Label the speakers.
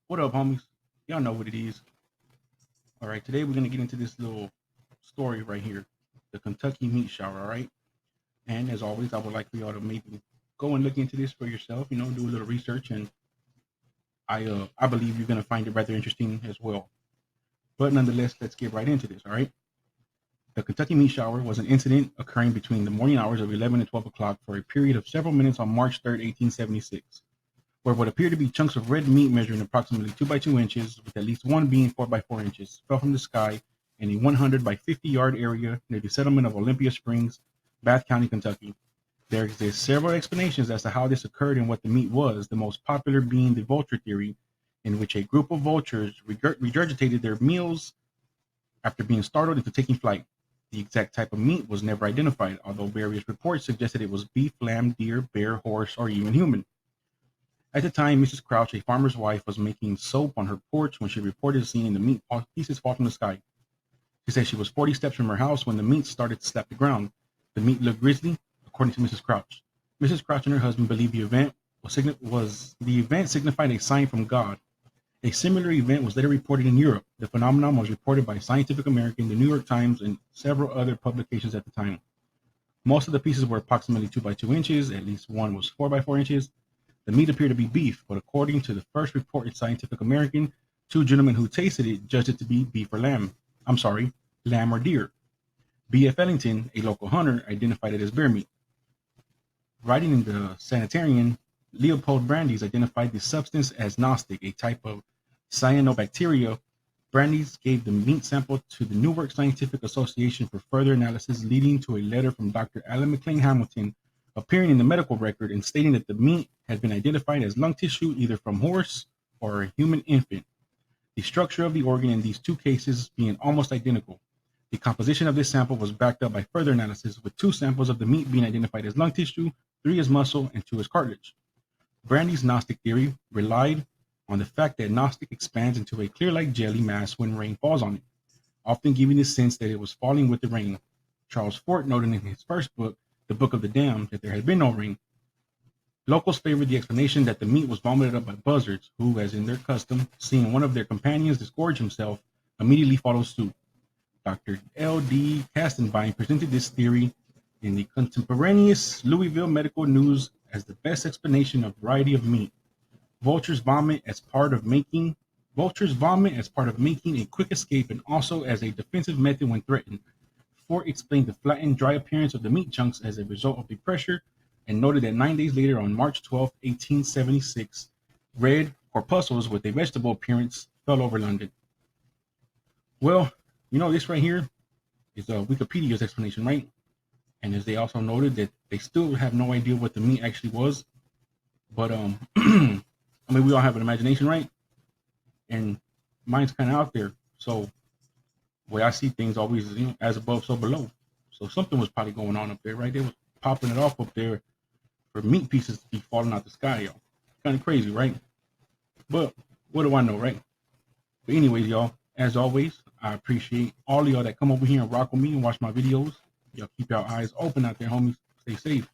Speaker 1: What up, homies? Y'all know what it is. All right, today we're gonna get into this little story right here, the Kentucky meat shower. All right, and as always, I would like for y'all to maybe go and look into this for yourself. Do a little research, and I believe you're gonna find it rather interesting as well. But nonetheless, let's get right into this. All right, the Kentucky meat shower was an incident occurring between the morning hours of 11 and 12 o'clock for a period of several minutes on March 3rd, 1876. Where what appeared to be chunks of red meat measuring approximately 2 by 2 inches, with at least one being 4 by 4 inches, fell from the sky in a 100 by 50-yard area near the settlement of Olympia Springs, Bath County, Kentucky. There exist several explanations as to how this occurred and what the meat was, the most popular being the vulture theory, in which a group of vultures regurgitated their meals after being startled into taking flight. The exact type of meat was never identified, although various reports suggested it was beef, lamb, deer, bear, horse, or even human. At the time, Mrs. Crouch, a farmer's wife, was making soap on her porch when she reported seeing the meat pieces fall from the sky. She said she was 40 steps from her house when the meat started to slap the ground. The meat looked grisly, according to Mrs. Crouch. Mrs. Crouch and her husband believed the event signified a sign from God. A similar event was later reported in Europe. The phenomenon was reported by Scientific American, the New York Times, and several other publications at the time. Most of the pieces were approximately 2 by 2 inches, at least one was 4 by 4 inches. The meat appeared to be beef, but according to the first report in Scientific American, two gentlemen who tasted it judged it to be beef or lamb. I'm sorry, lamb or deer. B.F. Ellington, a local hunter, identified it as bear meat. Writing in the Sanitarian, Leopold Brandes identified the substance as Gnostic, a type of cyanobacteria. Brandes gave the meat sample to the Newark Scientific Association for further analysis, leading to a letter from Dr. Allen McLean Hamilton appearing in the medical record and stating that the meat had been identified as lung tissue either from horse or a human infant. The structure of the organ in these two cases being almost identical. The composition of this sample was backed up by further analysis, with two samples of the meat being identified as lung tissue, 3 as muscle, and 2 as cartilage. Brande's Gnostic theory relied on the fact that Gnostic expands into a clear-like jelly mass when rain falls on it, often giving the sense that it was falling with the rain. Charles Fort noted in his first book, The Book of the Damned, that there had been no rain. Locals favored the explanation that the meat was vomited up by buzzards, who, as in their custom, seeing one of their companions disgorge himself, immediately followed suit. Dr. L. D. Castenbein presented this theory in the contemporaneous Louisville Medical News as the best explanation of variety of meat. Vultures vomit as part of making a quick escape and also as a defensive method when threatened. Fort explained the flattened, dry appearance of the meat chunks as a result of the pressure and noted that 9 days later, on March 12, 1876, red corpuscles with a vegetable appearance fell over London. Well, this right here is Wikipedia's explanation, right? And as they also noted that they still have no idea what the meat actually was. But, I mean, we all have an imagination, right? And mine's kind of out there. So, the way I see things always is, as above, so below. So something was probably going on up there, right? They was popping it off up there for meat pieces to be falling out the sky, y'all. Kind of crazy, right? But what do I know, right? But anyways, y'all, as always, I appreciate all of y'all that come over here and rock with me and watch my videos. Y'all keep your eyes open out there, homies. Stay safe.